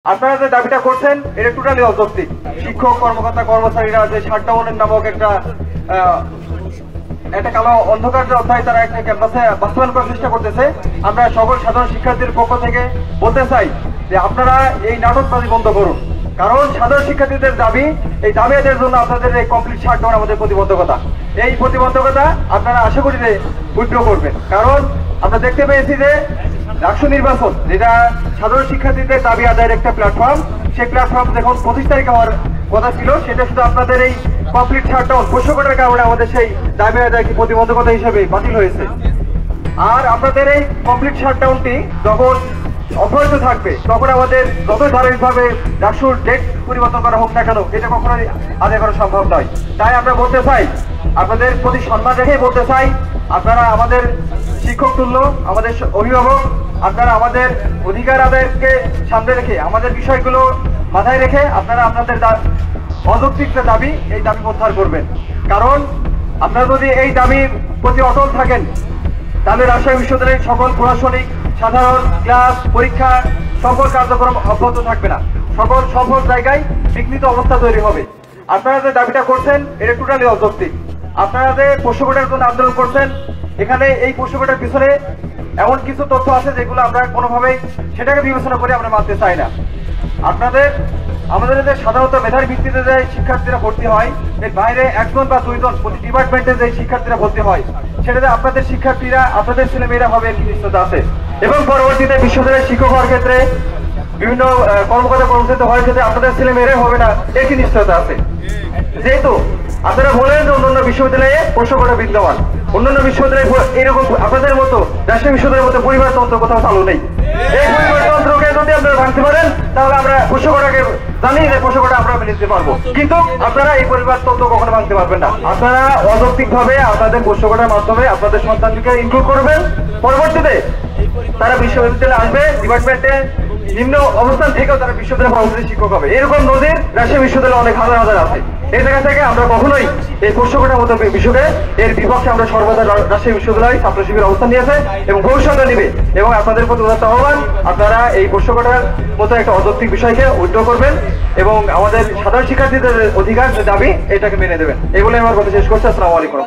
আপনারা যে দাবিটা করছেন এটা টোটালি অযৌক্তিক। শিক্ষক কর্মকর্তা কর্মচারীরা যে শাটডাউনের নামক একটা কালো অন্ধকার অধ্যায় তারা একটা ক্যাম্পাসে বাস্তবায়ন করার চেষ্টা করতেছে। আমরা সকল সাধারণ শিক্ষার্থীদের পক্ষ থেকে বলতে চাই যে আপনারা এই নাটকবাজি বন্ধ করুন, কারণ সাধারণ শিক্ষার্থীদের দাবি, এই দাবি আদায়ের জন্য আপনাদের এই কমপ্লিট শাটডাউন আমাদের প্রতিবদ্ধকতা। এই প্রতিবদ্ধকতা আপনারা আশা করি যে উইথড্র করবেন, কারণ আমরা দেখতে পেয়েছি যে রাষ্ট্র নির্বাচন যেটা সাধারণ শিক্ষার্থীদের দাবি আদায়ের একটা প্ল্যাটফর্ম, সেই প্ল্যাটফর্ম যখন 25 তারিখ হওয়ার কথা ছিল, সেটা শুধু আপনাদের এই কমপ্লিট শাটডাউন পোষকতার কারণে আমাদের সেই দাবি আদায় প্রতিবন্ধকতা হিসেবে বাতিল হয়েছে। আর আপনাদের এই কমপ্লিট শাটডাউনটি যখন অব্যাহত থাকবে তখন আমাদের যত ধারাবাহিকভাবে রাষ্ট্র ডেট পরিবর্তন করা হোক না কেন, এটা কখনোই আদায় করা সম্ভব নয়। তাই আমরা বলতে চাই, আপনাদের প্রতি সম্মান রেখেই বলতে চাই, আপনারা আমাদের শিক্ষক তুল্য, আমাদের অভিভাবক, আপনারা আমাদের অধিকার আদায়কে সামনে রেখে, আমাদের বিষয়গুলো মাথায় রেখে আপনারা আপনাদের অযৌক্তিক যে দাবি, এই দাবি প্রত্যাহার করবেন। কারণ আপনারা যদি এই দাবির প্রতি অটল থাকেন, তাহলে রাজশাহী বিশ্ববিদ্যালয়ের সকল প্রশাসনিক সাধারণ ক্লাস পরীক্ষা সকল কার্যক্রম অব্যাহত থাকবে না, সকল জায়গায় বিঘ্নিত অবস্থা তৈরি হবে। আপনারা যে দাবিটা করছেন এটা টোটালি অযৌক্তিক। আপনারা যে পোষ্যকোটার জন্য আন্দোলন করছেন, এখানে এই পোষ্যকোটার পিছনে এমন কিছু তথ্য আছে যেগুলো আমরা কোনোভাবেই সেটাকে বিবেচনা করে আমরা মানতে চাই না। আমাদের যে সাধারণত মেধার ভিত্তিতে যে শিক্ষার্থীরা ভর্তি হয়, এর বাইরে 1জন বা 2জন প্রতি ডিপার্টমেন্টে যে শিক্ষার্থীরা ভর্তি হয়, সেটাতে আপনাদের শিক্ষার্থীরা, আপনাদের ছেলেমেয়েরা হবে এর নিশ্চয়তা আছে। এবং পরবর্তীতে বিশ্ববিদ্যালয়ের শিক্ষক হওয়ার ক্ষেত্রে, বিভিন্ন কর্মকর্তা কর্মচারী হওয়ার ক্ষেত্রে আপনাদের ছেলেমেয়েরাই হবে না, এর কি নিশ্চয়তা আছে? যেহেতু আপনারা বলেন যে অন্যান্য বিশ্ববিদ্যালয়ে পোষ্যকোটা বিদ্যমান, অন্যান্য বিশ্ববিদ্যালয়ে এরকম আপনাদের মতো রাজশাহী বিশ্ববিদ্যালয়ের মতো পরিবারতন্ত্র কোথাও চালু নেই। এই পরিবারতন্ত্রকে যদি আপনারা ভাঙতে পারেন, তাহলে আমরা পোষ্যকোটাকে জানি যে পোষ্যকোটা আমরা মেনে নিতে পারবো, কিন্তু আপনারা এই পরিবারতন্ত্র কখনো ভাঙতে পারবেন না। আপনারা অযৌক্তিক ভাবে আপনাদের পোষ্যকোটার মাধ্যমে আপনাদের সন্তানকে ইনক্লুড করবেন, পরবর্তীতে তারা বিশ্ববিদ্যালয়ে আসবে, ডিপার্টমেন্টে নিম্ন অবস্থান থেকেও তারা বিশ্ববিদ্যালয় পরবর্তী শিক্ষক হবে। এরকম নজির রাজশাহী বিশ্ববিদ্যালয়ে অনেক হাজার হাজার আছে। এই জায়গা থেকে আমরা কখনোই এই পোষ্যকোটার মতো বিষয়ে এর বিপক্ষে আমরা সর্বদা রাজশাহী বিশ্ববিদ্যালয় ছাত্র শিবির অবস্থান নিয়েছে এবং ভবিষ্যতে নিবে। এবং আপনাদের প্রতি উদাত্ত আহ্বান, আপনারা এই পোষ্যকোটার মতো একটা অযৌক্তিক বিষয়কে উইথড্র করবেন এবং আমাদের সাধারণ শিক্ষার্থীদের অধিকার দাবি এটাকে মেনে দেবেন। এগুলো আমার কথা শেষ করছি। আসসালামু আলাইকুম।